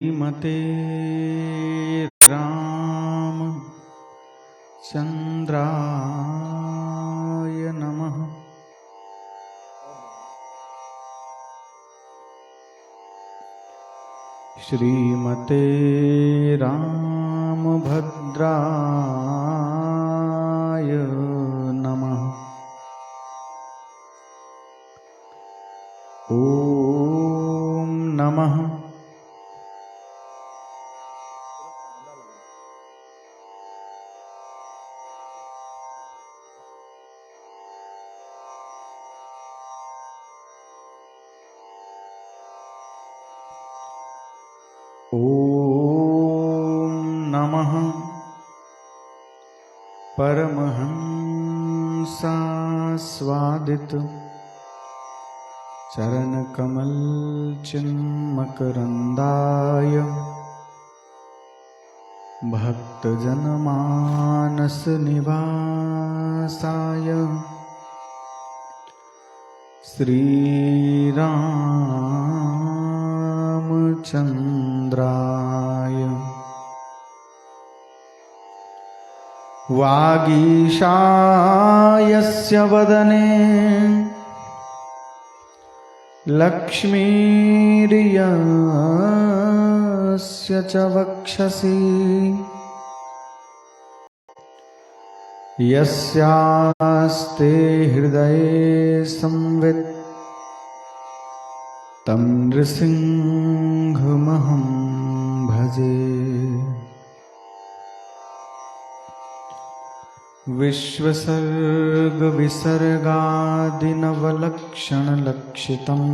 श्रीमते रामचंद्राय नमः। श्रीमते रामभद्राय नमः। ओम नमः ओम नमः परमहंसास्वादित चरणकमल चिन्मकरन्दाय भक्तजनमानस निवासाय श्रीरामचन्द्राय वागीशायस्य वदने लक्ष्मीर्यस्य च वक्षसि यस्यास्ते हृदये संवित् तं नृसिंहमहं भजे। विश्वसर्गविसर्गादिनवलक्षणलक्षितम्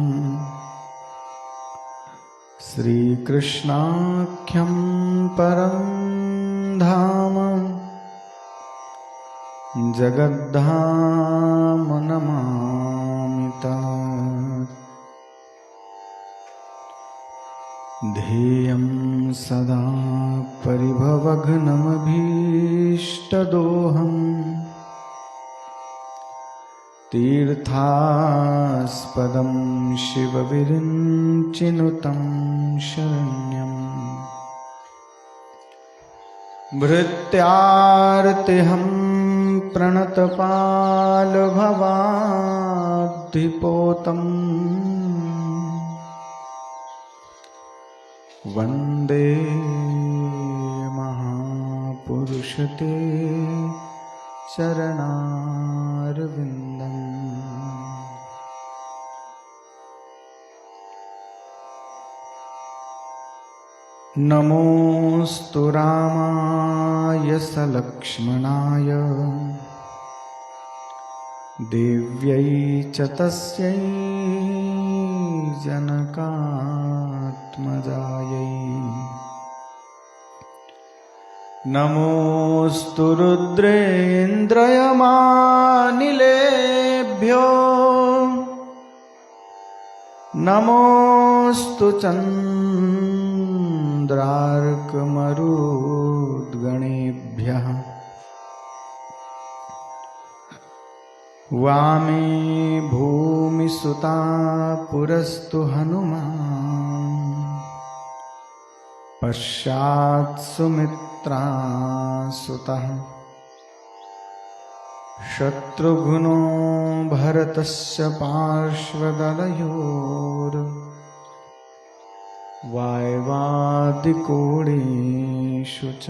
श्रीकृष्णाख्यं परं धाम जगद्धाम नमामि तत्। ध्येयं सदा परिभवघ्नमभीष्टदोहम् तीर्थास्पदं शिवविरिञ्चिनुतं शरण्यम्। भृत्यार्तिहं प्रणतपालभवाब्धिपोतम् वन्दे महापुरुषते चरणारविन्दम्। नमोऽस्तु रामाय सलक्ष्मणाय देव्यै च तस्यै जनकात्मजायै। नमोऽस्तु रुद्रेन्द्रयमानिलेभ्यो नमोऽस्तु चन्द्रार्कमरुद्गणेभ्यः। वामे भूमिसुता पुरस्तु हनुमान् पश्चात् सुमित्रासुतः। शत्रुघ्नो भरतस्य पार्श्वदलयोर् वाय्वादिकोणेषु च।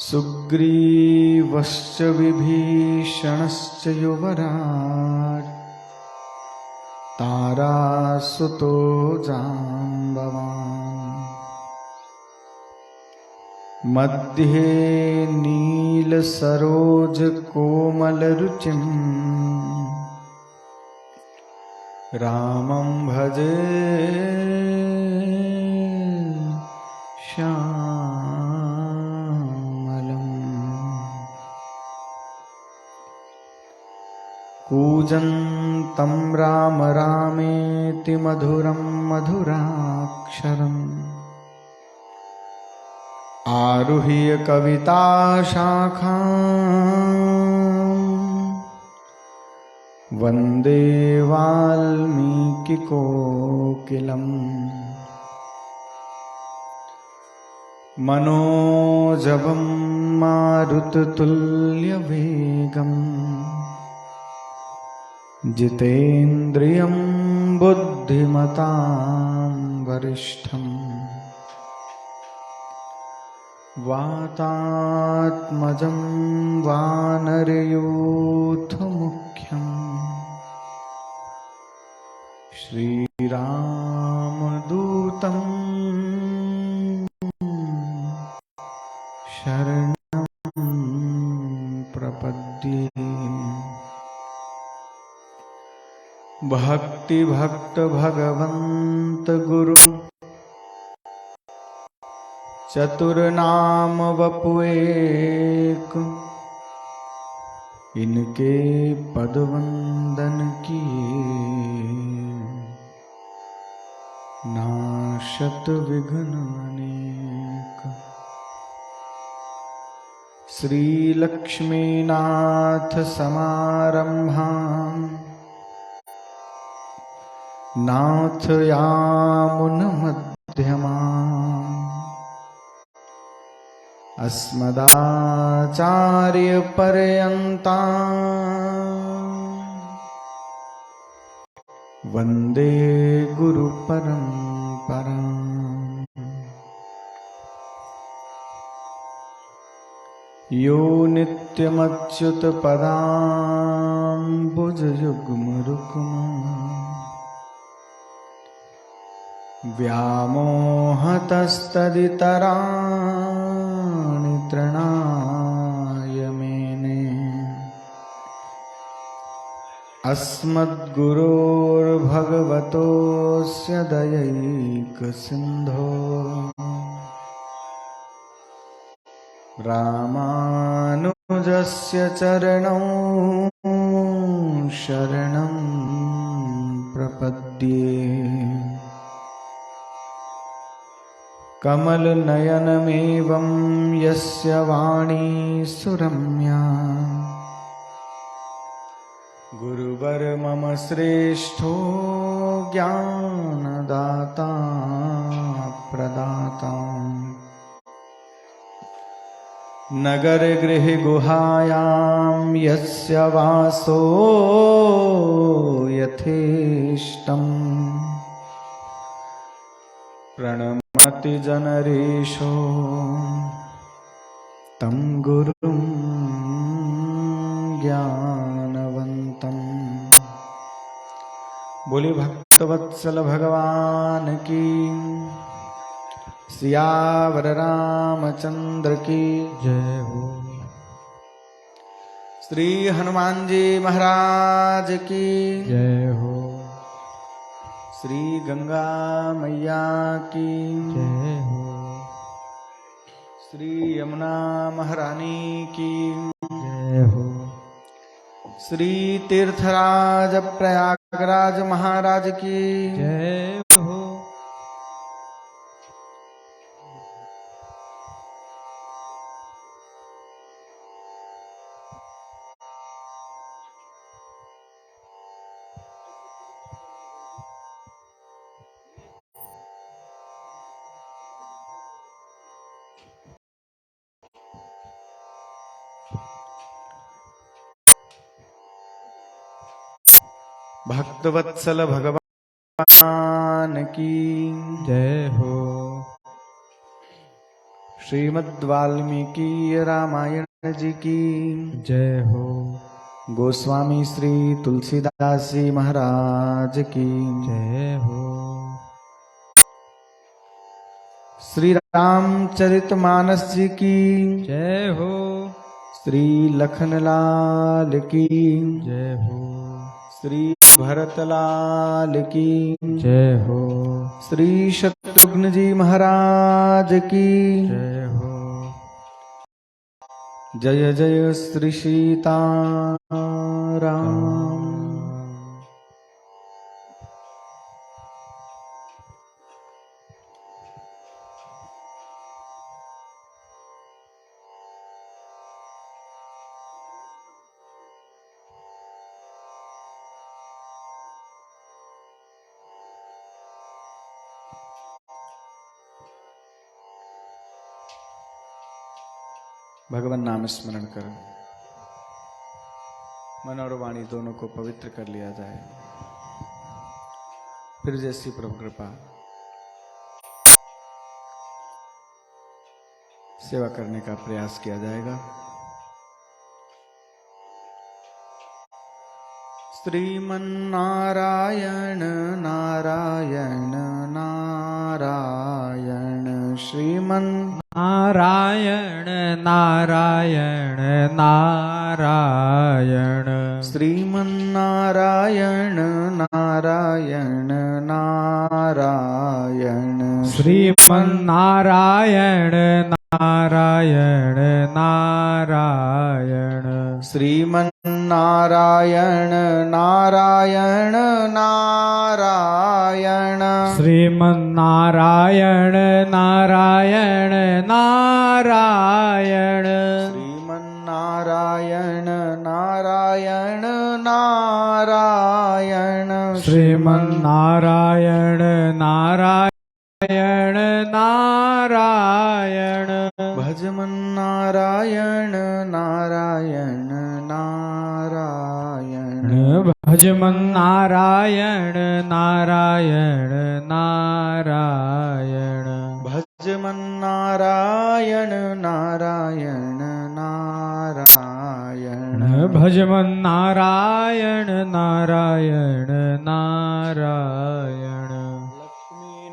सुग्रीवश्च विभीषणश्च युवराट् तारासुतो जाम्बवान्। मध्ये नीलसरोजकोमलरुचिं रामं भजे श्यामलम्। कूजन्तं राम रामेति मधुरं मधुराक्षरम् आरुह्य कविताशाखां वन्दे वाल्मीकिकोकिलम् मनोजवं मारुततुल्यवेगम् जितेन्द्रियं बुद्धिमतां वरिष्ठम् वातात्मजं वानरयूथमुख्यम् श्रीरामदूतं शरणं प्रपद्ये। भक्तिभक्त भगवन्त गुरु चतुर्नाम वपुएक, इनके पदवंदन किए नाशत विघ्न अनेक। श्री लक्ष्मीनाथ समारंभां नाथ यामुन मध्यमाम् अस्मदाचार्य पर्यन्तां वन्दे गुरु परम्पराम्। यो नित्यमच्युत पदाम्बुजयुग्मरुक्म व्यामोहतस्तदितराणि तृणाय मेने। अस्मद्गुरोर्भगवतोऽस्य दयैकसिन्धो रामानुजस्य चरणौ शरणं प्रपद्ये। कमलनयनमेवं यस्य वाणी सुरम्या गुरुवर मम श्रेष्ठो ज्ञानदाता प्रदाता। नगर गृह गुहायां यस्य वासो यथेष्टम् प्रणमति जनरेशो तं गुरुं ज्ञानवन्तम्। बोले भक्तवत्सल भगवान की, सियावर रामचंद्र की जय हो। श्री हनुमान जी महाराज की जय हो। श्री गंगा मैया की जय हो। श्री यमुना महारानी की जय हो। श्री तीर्थराज प्रयागराज महाराज की जय हो। भक्तवत्सल भगवान की जय हो। श्रीमद् वाल्मीकि रामायण जी की जय हो। गोस्वामी श्री तुलसीदास जी महाराज की जय हो। श्री रामचरितमानस जी की जय हो। श्री लखनलाल की जय हो। श्री भरतलाल की जय हो। श्री शत्रुघ्न जी महाराज की जय हो। जय जय श्री सीताराम। भगवान नाम स्मरण कर मन और वाणी दोनों को पवित्र कर लिया जाए। फिर जैसी प्रभु कृपा सेवा करने का प्रयास किया जाएगा। श्रीमन्नारायण नारायण नारायण श्रीमन्नारायण नारायण नारायण श्रीमन्नारायण नारायण नारायण श्रीमन्नारायण नारायण नारायण श्रीमन्नारायण नारायण नारायण श्रीमन्नारायण नारायण नारायण श्रीमन्नारायण नारायण नारायण श्रीमन्नारायण नारायण नारायण भजमन्नारायण नारायण नारायण भजमन्नारायण नारायण नारायण भजमन्नारायण नारायण नारायण भजमन्नारायण नारायण नारायण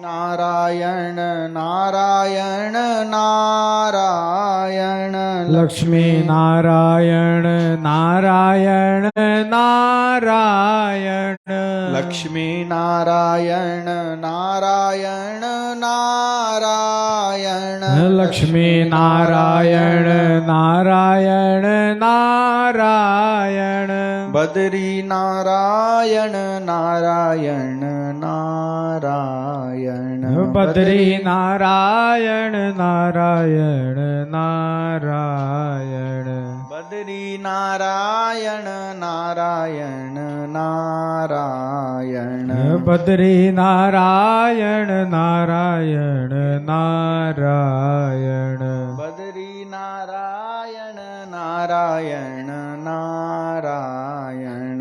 नारायण नारायण नारायण लक्ष्मी नारायण नारायण नारायण लक्ष्मी नारायण नारायण नारायण लक्ष्मी नारायण नारायण नारायण बद्री नारायण नारायण नारायण बद्री नारायण नारायण नारायण बद्री नारायण नारायण नारायण बद्री नारायण नारायण नारायण बद्री नारायण नारायण नारायण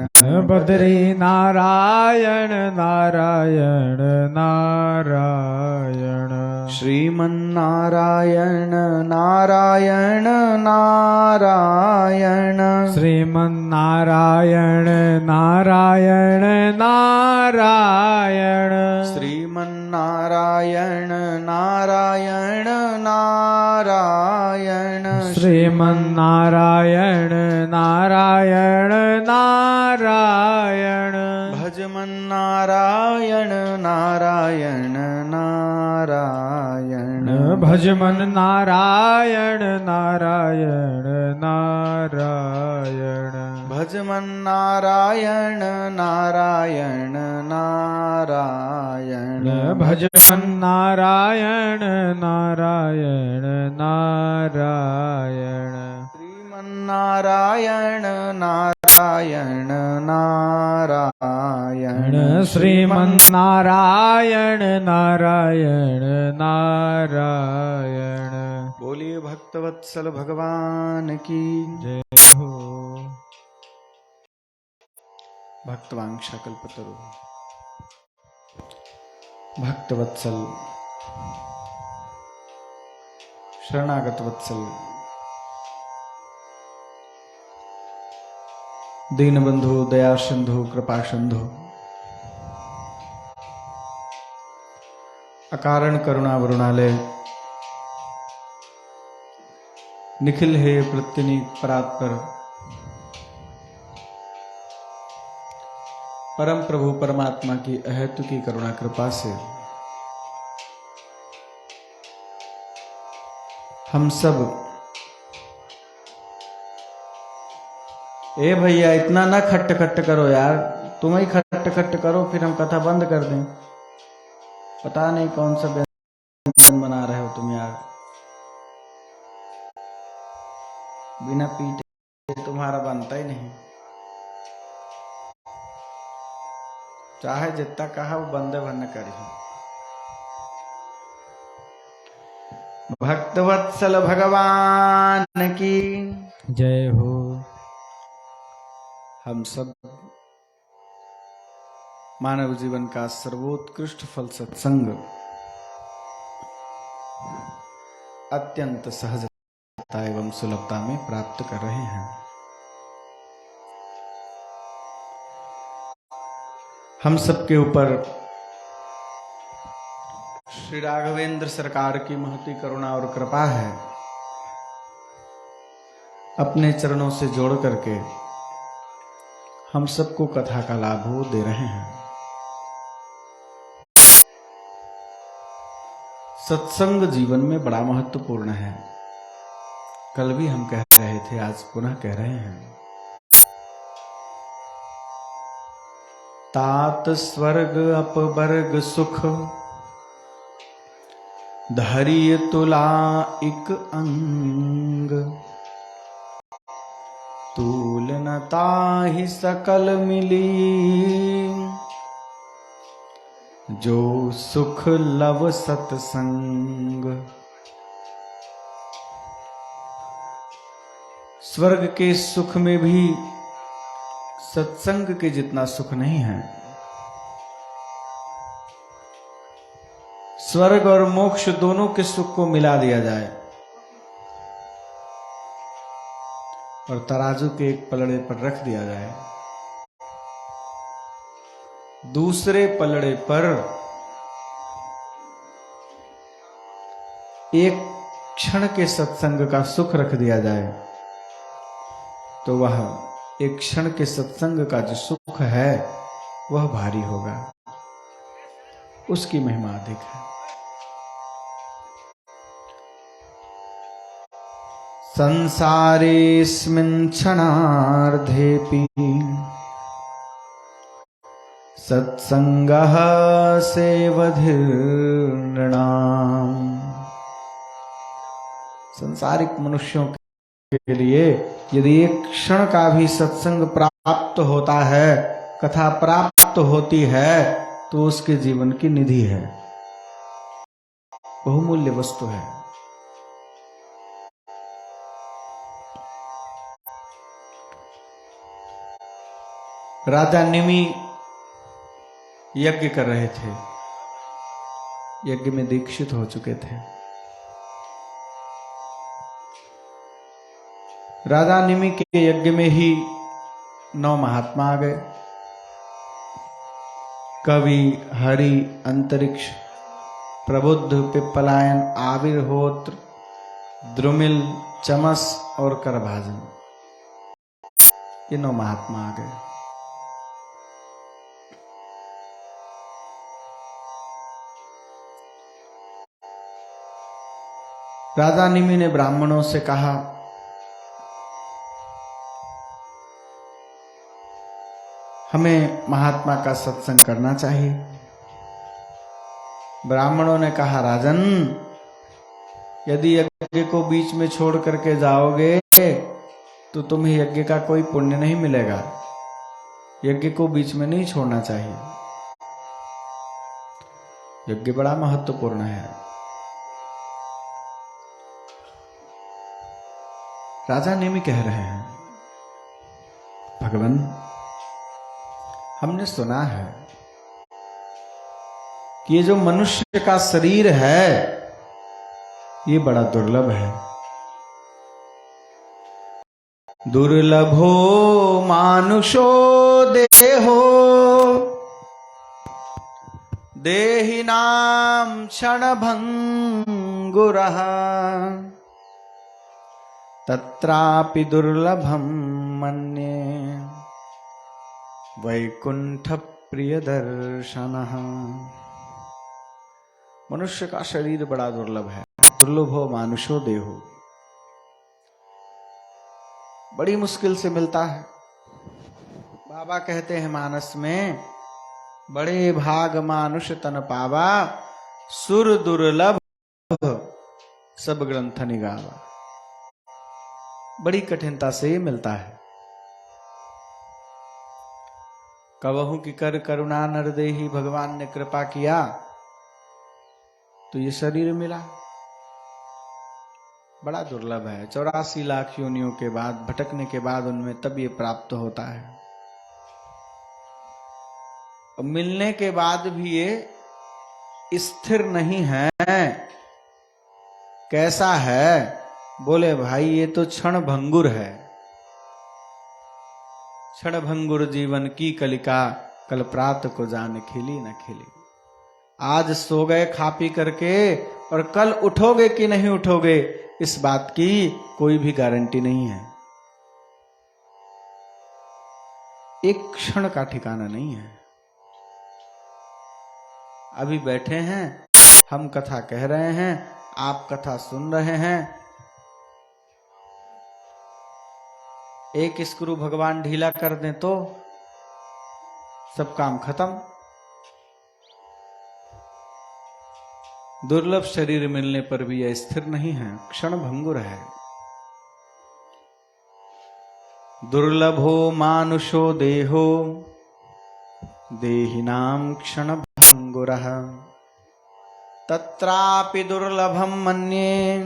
बद्री नारायण नारायण नारायण श्रीमन्नारायण नारायण नारायण श्रीमन्नारायण नारायण नारायण श्रीमन्नारायण नारायण नारायण श्रीमन्नारायण नारायण नारायण भजमन्नारायण नारायण नारायण भजमन्नारायण नारायण नारायण भजमन्नारायण नारायण नारायण भजमन्नारायण नारायण नारायण श्रीमन्नारायण नारायण नारायण श्रीमन्नारायण नारायण नारायण बोलिए भक्तवत्सल भगवान की जय हो। भक्तवांक्षा कल्पतरु भक्तवत्सल शरणागत वत्सल दीनबंधु दया सिंधु कृपा सिंधु अकारण करुणा वरुणालय निखिल हे प्रत्यनीक परात्पर परम प्रभु परमात्मा की अहेतु की करुणा कृपा से हम सब ए भैया इतना ना खट्ट खट्ट करो यार, तुम ही खट्ट खट्ट करो फिर हम कथा बंद कर दें। पता नहीं कौन सा व्यंजन बना रहे हो तुम यार, बिना पीटे तुम्हारा बनता ही नहीं। चाहे जितना कहा वो बंदे भर न करी। भक्तवत्सल भगवान की जय हो। हम सब मानव जीवन का सर्वोत्कृष्ट फल सत्संग अत्यंत सहजता एवं सुलभता में प्राप्त कर रहे हैं। हम सबके ऊपर श्री राघवेंद्र सरकार की महती करुणा और कृपा है। अपने चरणों से जोड़ करके हम सबको कथा का लाभ वो दे रहे हैं। सत्संग जीवन में बड़ा महत्वपूर्ण है। कल भी हम कह रहे थे, आज पुनः कह रहे हैं। तात स्वर्ग अपवर्ग सुख धरिय तुला इक अंग तूलनता ही सकल मिली जो सुख लव सत्संग। स्वर्ग के सुख में भी सत्संग के जितना सुख नहीं है। स्वर्ग और मोक्ष दोनों के सुख को मिला दिया जाए और तराजू के एक पलड़े पर रख दिया जाए, दूसरे पलड़े पर एक क्षण के सत्संग का सुख रख दिया जाए, तो वह एक क्षण के सत्संग का जो सुख है वह भारी होगा। उसकी महिमा अधिक है। संसारेऽस्मिन् क्षणार्धेऽपि सत्संगः सेवधिर्नृणाम्। संसारिक मनुष्यों के लिए यदि एक क्षण का भी सत्संग प्राप्त होता है, कथा प्राप्त होती है, तो उसके जीवन की निधि है, बहुमूल्य वस्तु है। राजा निमि यज्ञ कर रहे थे, यज्ञ में दीक्षित हो चुके थे। राजा निमि के यज्ञ में ही 9 महात्मा आ गए। कवि, हरि, अंतरिक्ष, प्रबुद्ध, पिप्पलायन, आविर्होत्र, द्रुमिल, चमस और करभाजन, ये 9 महात्मा आ गए। राजा निमि ने ब्राह्मणों से कहा, हमें महात्मा का सत्संग करना चाहिए। ब्राह्मणों ने कहा, राजन, यदि यज्ञ को बीच में छोड़ करके जाओगे तो तुम्हें यज्ञ का कोई पुण्य नहीं मिलेगा। यज्ञ को बीच में नहीं छोड़ना चाहिए। यज्ञ बड़ा महत्वपूर्ण है। राजा नेमि कह रहे हैं, भगवान, हमने सुना है कि ये जो मनुष्य का शरीर है ये बड़ा दुर्लभ है। दुर्लभो मानुषो देहो देहिनां क्षणभंगुरः तत्रापि दुर्लभं मन्ये वैकुंठ प्रियदर्शनः। मनुष्य का शरीर बड़ा दुर्लभ है। दुर्लभो मानुषो देहो, बड़ी मुश्किल से मिलता है। बाबा कहते हैं मानस में, बड़े भाग मानुष तन पावा, सुर दुर्लभ सब ग्रंथ निगावा। बड़ी कठिनता से ये मिलता है। कबहू की कर करुणा नर देहि, भगवान ने कृपा किया तो ये शरीर मिला। बड़ा दुर्लभ है। 84 लाख योनियों के बाद, भटकने के बाद उनमें तब ये प्राप्त होता है। और मिलने के बाद भी ये स्थिर नहीं है। कैसा है? बोले भाई ये तो क्षण भंगुर है। क्षण भंगुर जीवन की कलिका, कल प्रात को जान खिली न खिली। आज सो गए खा पी करके, और कल उठोगे कि नहीं उठोगे, इस बात की कोई भी गारंटी नहीं है। एक क्षण का ठिकाना नहीं है। अभी बैठे हैं, हम कथा कह रहे हैं, आप कथा सुन रहे हैं। एक स्क्रू भगवान ढीला कर दें तो सब काम खत्म। दुर्लभ शरीर मिलने पर भी यह स्थिर नहीं है, क्षण भंगुर है। दुर्लभो मानुषो देहो देहिनां क्षण भंगुरः तत्रापि दुर्लभम मन्ये।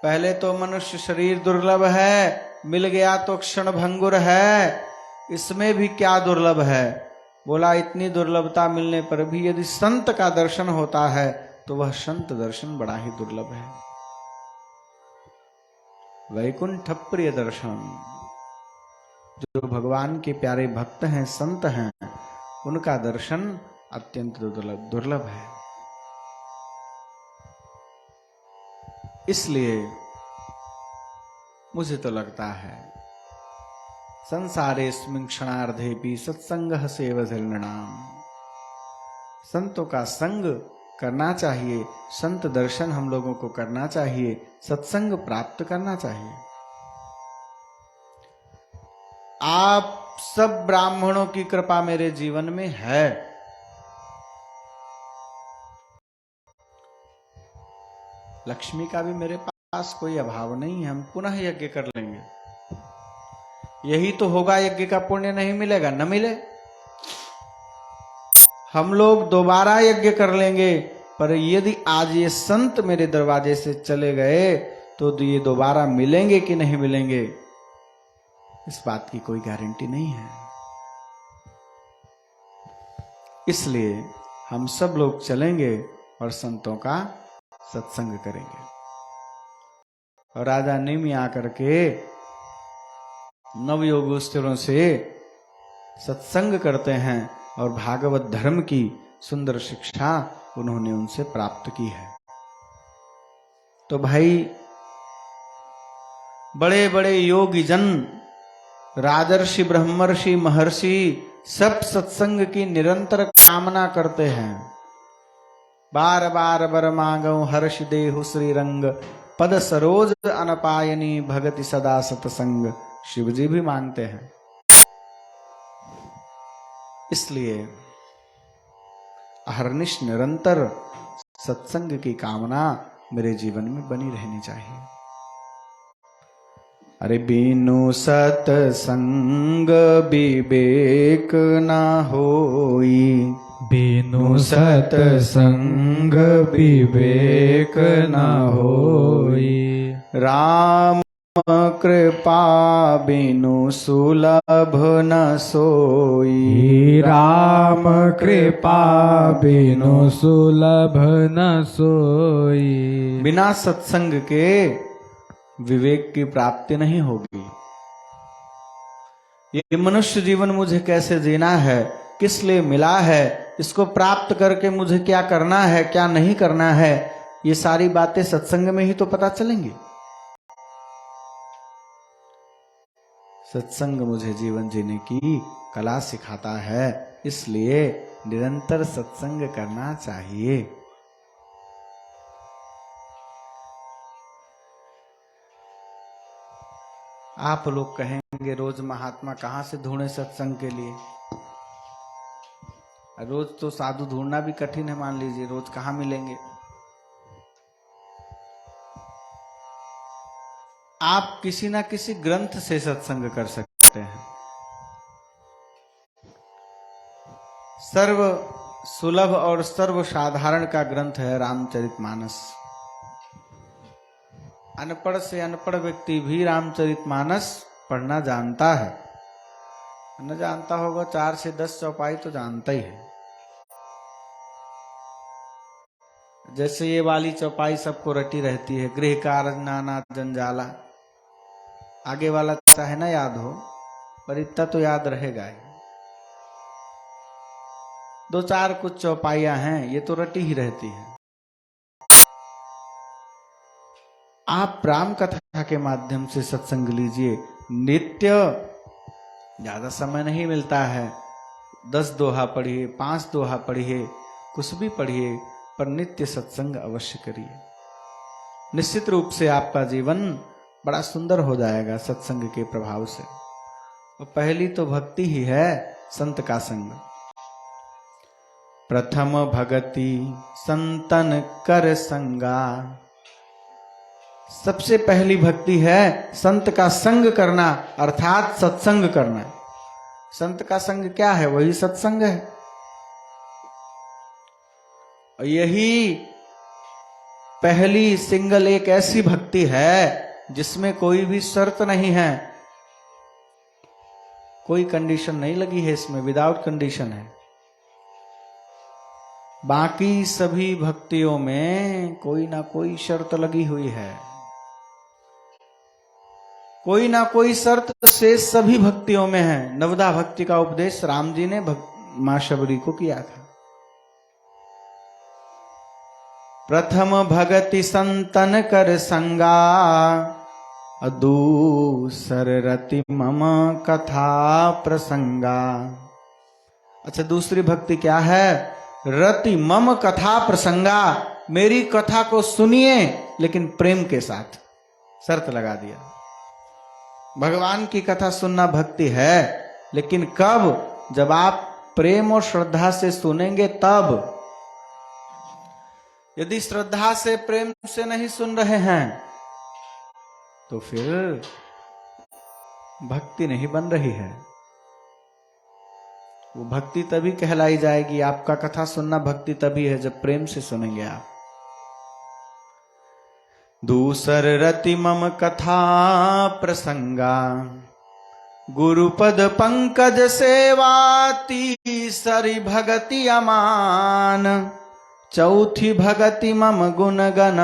पहले तो मनुष्य शरीर दुर्लभ है, मिल गया तो क्षण भंगुर है। इसमें भी क्या दुर्लभ है? बोला इतनी दुर्लभता मिलने पर भी यदि संत का दर्शन होता है तो वह संत दर्शन बड़ा ही दुर्लभ है। वैकुंठ प्रिय दर्शन, जो भगवान के प्यारे भक्त हैं, संत हैं, उनका दर्शन अत्यंत दुर्लभ है। इसलिए मुझे तो लगता है संसारेस्मिन् क्षणार्धेपि सत्संगः सेवधर्नणाम। संतों का संग करना चाहिए, संत दर्शन हम लोगों को करना चाहिए, सत्संग प्राप्त करना चाहिए। आप सब ब्राह्मणों की कृपा मेरे जीवन में है। लक्ष्मी का भी मेरे पास कोई अभाव नहीं है। हम पुनः यज्ञ कर लेंगे। यही तो होगा, यज्ञ का पुण्य नहीं मिलेगा, न मिले। हम लोग दोबारा यज्ञ कर लेंगे, पर यदि आज ये संत मेरे दरवाजे से चले गए तो ये दोबारा मिलेंगे कि नहीं मिलेंगे, इस बात की कोई गारंटी नहीं है। इसलिए हम सब लोग चलेंगे और संतों का सत्संग करेंगे। और राजा निमि आकर के नवयोगस्थिरों से सत्संग करते हैं और भागवत धर्म की सुंदर शिक्षा उन्होंने उनसे प्राप्त की है। तो भाई बड़े बड़े योगी जन, राजर्षि, ब्रह्मर्षि, महर्षि सब सत्संग की निरंतर कामना करते हैं। बार बार बर मांगो हर्ष देहु श्री रंग, पद सरोज अनपायनी भगति सदा सतसंग। शिव जी भी मांगते हैं। इसलिए अहर्निश निरंतर सत्संग की कामना मेरे जीवन में बनी रहनी चाहिए। अरे बिनु सत्संग विवेक ना होई, बिनु सत्संग विवेक न होई। राम कृपा बिनु सुलभ न सोई। राम कृपा बिनु सुलभ न सोई। बिना सत्संग के विवेक की प्राप्ति नहीं होगी। ये मनुष्य जीवन मुझे कैसे जीना है, किस लिए मिला है, इसको प्राप्त करके मुझे क्या करना है, क्या नहीं करना है, ये सारी बातें सत्संग में ही तो पता चलेंगी। सत्संग मुझे जीवन जीने की कला सिखाता है, इसलिए निरंतर सत्संग करना चाहिए। आप लोग कहेंगे रोज महात्मा कहां से ढूंढे सत्संग के लिए? रोज तो साधु ढूंढना भी कठिन है, मान लीजिए, रोज कहां मिलेंगे? आप किसी ना किसी ग्रंथ से सत्संग कर सकते हैं। सर्व सुलभ और सर्व साधारण का ग्रंथ है रामचरितमानस। अनपढ़ से अनपढ़ व्यक्ति भी रामचरितमानस पढ़ना जानता है। न जानता होगा 4 से 10 चौपाई तो जानता ही है। जैसे ये वाली चौपाई सबको रटी रहती है, गृह कार्य नाना जंजाला। आगे वाला चाहे ना याद हो, पर इतना तो याद रहेगा ही। 2-4 कुछ चौपाइयां हैं, ये तो रटी ही रहती है। आप राम कथा के माध्यम से सत्संग लीजिए। नित्य ज्यादा समय नहीं मिलता है, 10 दोहा पढ़िए, 5 दोहा पढ़िए, कुछ भी पढ़िए, पर नित्य सत्संग अवश्य करिए। निश्चित रूप से आपका जीवन बड़ा सुंदर हो जाएगा सत्संग के प्रभाव से। और पहली तो भक्ति ही है संत का संग। प्रथम भगति संतन कर संगा। सबसे पहली भक्ति है संत का संग करना, अर्थात सत्संग करना। संत का संग क्या है? वही सत्संग है। और यही पहली सिंगल एक ऐसी भक्ति है जिसमें कोई भी शर्त नहीं है, कोई कंडीशन नहीं लगी है इसमें, विदाउट कंडीशन है। बाकी सभी भक्तियों में कोई ना कोई शर्त लगी हुई है, कोई ना कोई शर्त शेष सभी भक्तियों में है। नवदा भक्ति का उपदेश राम जी ने मां शबरी को किया था। प्रथम भगति संतन कर संगा, दूसर रति मम कथा प्रसंगा। अच्छा, दूसरी भक्ति क्या है? रति मम कथा प्रसंगा। मेरी कथा को सुनिए लेकिन प्रेम के साथ। शर्त लगा दिया। भगवान की कथा सुनना भक्ति है, लेकिन कब? जब आप प्रेम और श्रद्धा से सुनेंगे तब। यदि श्रद्धा से प्रेम से नहीं सुन रहे हैं तो फिर भक्ति नहीं बन रही है। वो भक्ति तभी कहलाई जाएगी, आपका कथा सुनना भक्ति तभी है जब प्रेम से सुनेंगे आप। दूसर रति मम कथा प्रसंगा, गुरुपद पंकज सेवा, तीसरी भगति अमान, चौथी भगति मम गुण गण,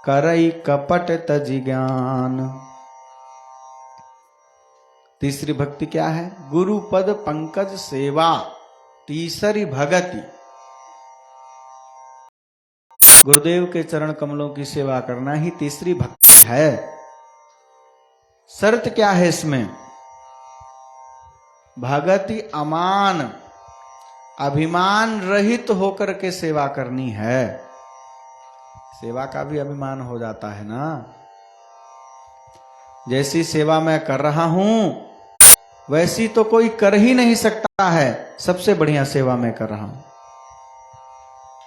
करई कपट तजि ज्ञान। तीसरी भक्ति क्या है? गुरुपद पंकज सेवा, तीसरी भगति। गुरुदेव के चरण कमलों की सेवा करना ही तीसरी भक्ति है। शर्त क्या है इसमें? भगति अमान, अभिमान रहित होकर के सेवा करनी है। सेवा का भी अभिमान हो जाता है ना। जैसी सेवा मैं कर रहा हूं वैसी तो कोई कर ही नहीं सकता है, सबसे बढ़िया सेवा मैं कर रहा हूं।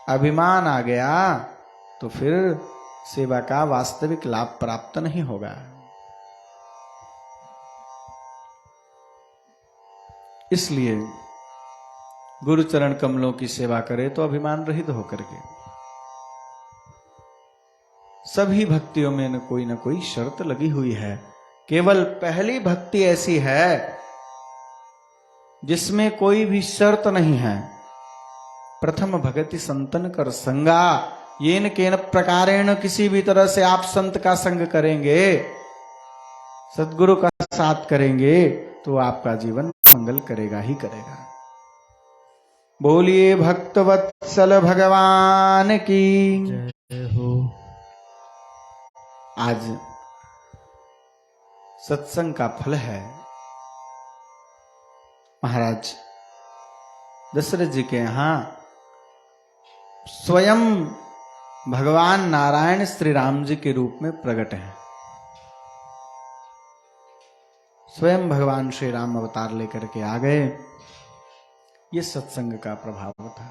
अभिमान आ गया तो फिर सेवा का वास्तविक लाभ प्राप्त नहीं होगा। इसलिए गुरु चरण कमलों की सेवा करे तो अभिमान रहित होकर के। सभी भक्तियों में न कोई शर्त लगी हुई है। केवल पहली भक्ति ऐसी है जिसमें कोई भी शर्त नहीं है। प्रथम भगति संतन कर संगा, येन केन प्रकारेण, किसी भी तरह से आप संत का संग करेंगे, सदगुरु का साथ करेंगे तो आपका जीवन मंगल करेगा ही करेगा। बोलिए भक्तवत्सल भगवान की जय हो। आज सत्संग का फल है महाराज दशरथ जी के यहां स्वयं भगवान नारायण श्री राम जी के रूप में प्रकट हैं। स्वयं भगवान श्री राम अवतार लेकर के आ गए। ये सत्संग का प्रभाव था।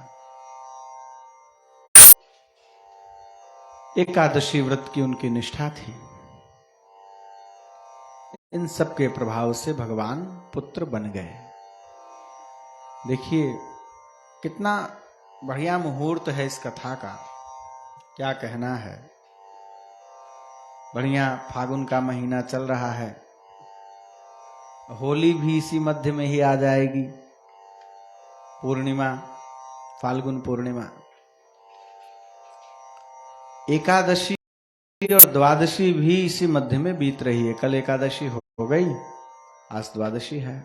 एकादशी व्रत की उनकी निष्ठा थी। इन सब के प्रभाव से भगवान पुत्र बन गए। देखिए कितना बढ़िया मुहूर्त है इस कथा का, क्या कहना है। बढ़िया फागुन का महीना चल रहा है, होली भी इसी मध्य में ही आ जाएगी, पूर्णिमा, फाल्गुन पूर्णिमा। एकादशी और द्वादशी भी इसी मध्य में बीत रही है। कल एकादशी हो गई, आज द्वादशी है।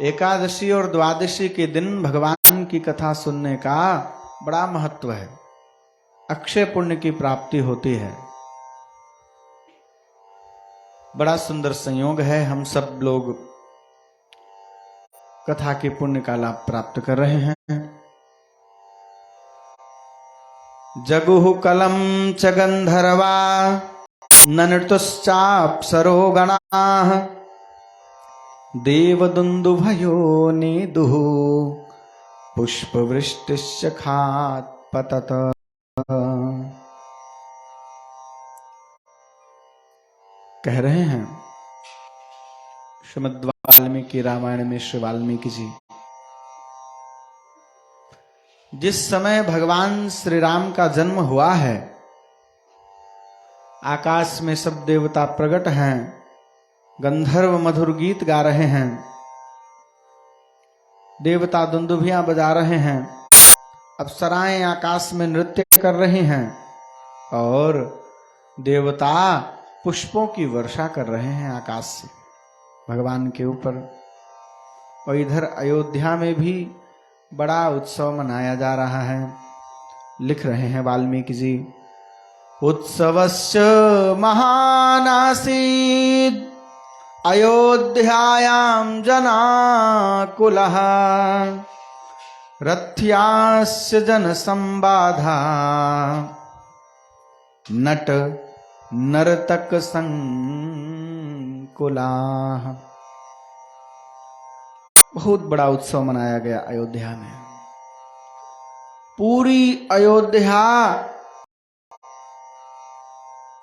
एकादशी और द्वादशी के दिन भगवान की कथा सुनने का बड़ा महत्व है, अक्षय पुण्य की प्राप्ति होती है। बड़ा सुंदर संयोग है, हम सब लोग कथा के पुण्य का लाभ प्राप्त कर रहे हैं। जगुहु कलम च गंधर्वा ननतुश्चाप्सरो गणाः देवदुन्दुभयो नेदुः पुष्पवृष्टिश्च खात् पतत। कह रहे हैं श्रीमद् वाल्मीकि रामायण में श्री वाल्मीकि जी, जिस समय भगवान श्री राम का जन्म हुआ है, आकाश में सब देवता प्रकट हैं, गंधर्व मधुर गीत गा रहे हैं, देवता दुंदुभियां बजा रहे हैं, अप्सराएं आकाश में नृत्य कर रही हैं और देवता पुष्पों की वर्षा कर रहे हैं आकाश से भगवान के ऊपर। और इधर अयोध्या में भी बड़ा उत्सव मनाया जा रहा है। लिख रहे हैं वाल्मीकि जी, उत्सवस्य महानासीद अयोध्यायां जनाकुलः रथ्यास्य जन संबाधा नट नर्तक संकुलाः। बहुत बड़ा उत्सव मनाया गया अयोध्या में। पूरी अयोध्या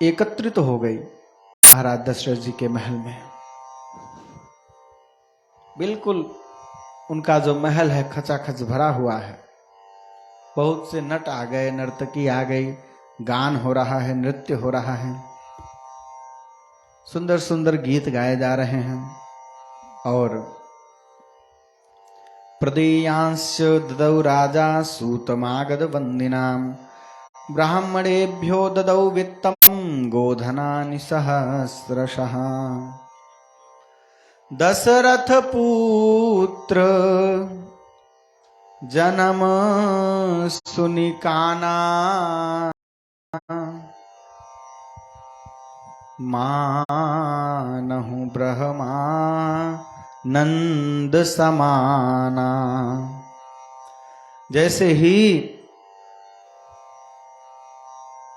एकत्रित हो गई महाराज दशरथ जी के महल में। बिल्कुल उनका जो महल है खचाखच भरा हुआ है। बहुत से नट आ गए, नर्तकी आ गई, गान हो रहा है, नृत्य हो रहा है, सुंदर सुंदर गीत गाए जा रहे हैं। और प्रदेयांश ददौ राजा सूतमागध वंदिनां ब्राह्मणेभ्यो ददौ वित्तं गोधनानि सहस्रशः। दशरथ पुत्र जन्म सुनिकाना मानहु ब्रह्मा नंद समाना। जैसे ही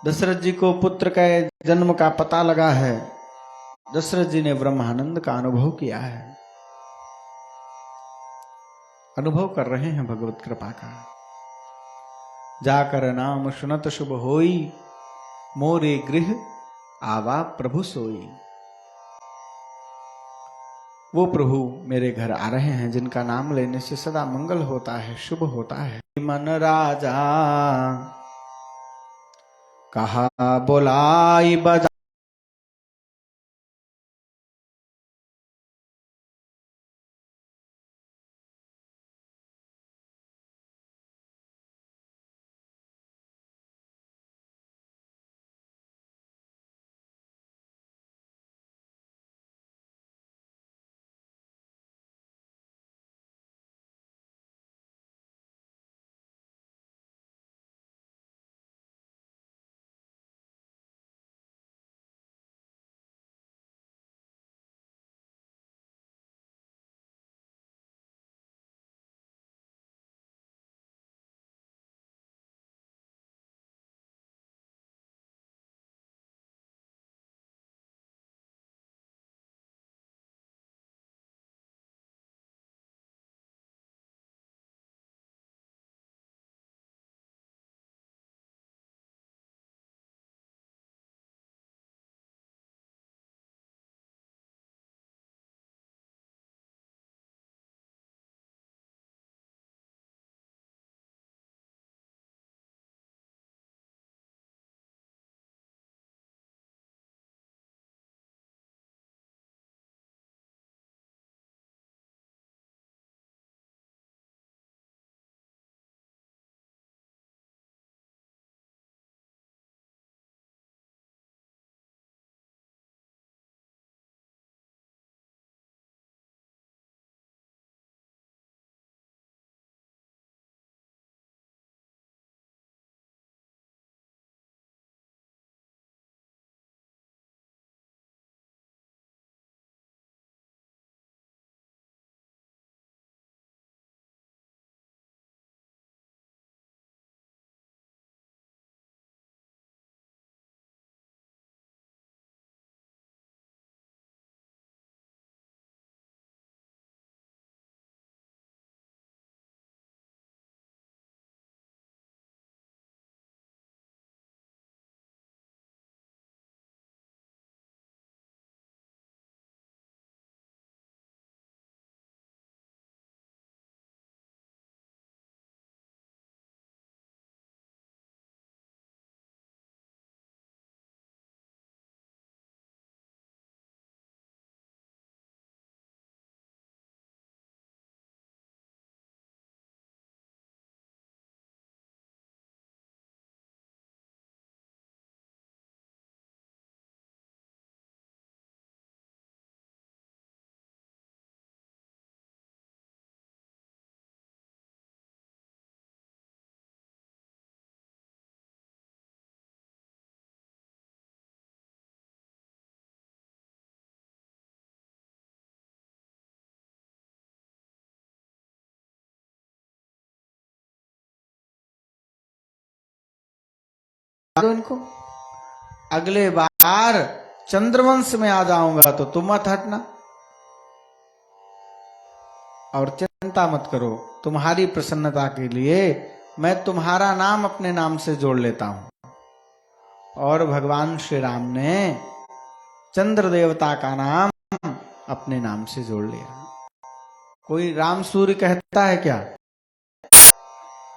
दशरथ जी को पुत्र के जन्म का पता लगा है, दशरथ जी ने ब्रह्मानंद का अनुभव किया है, अनुभव कर रहे हैं भगवत कृपा का। जाकर नाम सुनत शुभ होई मोरे गृह आवा प्रभु सोई। वो प्रभु मेरे घर आ रहे हैं जिनका नाम लेने से सदा मंगल होता है, शुभ होता है। मन राजा कहा बोलाई बजा दो इनको, अगले बार चंद्रवंश में आ जाऊंगा तो तुम मत हटना, और चिंता मत करो, तुम्हारी प्रसन्नता के लिए मैं तुम्हारा नाम अपने नाम से जोड़ लेता हूं। और भगवान श्री राम ने चंद्र देवता का नाम अपने नाम से जोड़ लिया। कोई राम सूर्य कहता है क्या?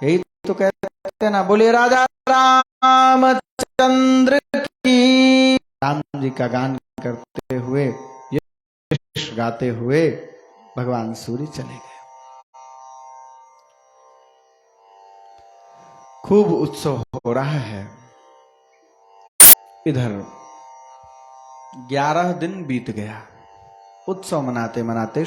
यही तो कहते हैं ना, बोलिए राजा रामचंद्र की। राम जी का गान करते हुए, यश गाते हुए भगवान सूर्य चले गए। खूब उत्सव हो रहा है। इधर 11 दिन बीत गया। उत्सव मनाते मनाते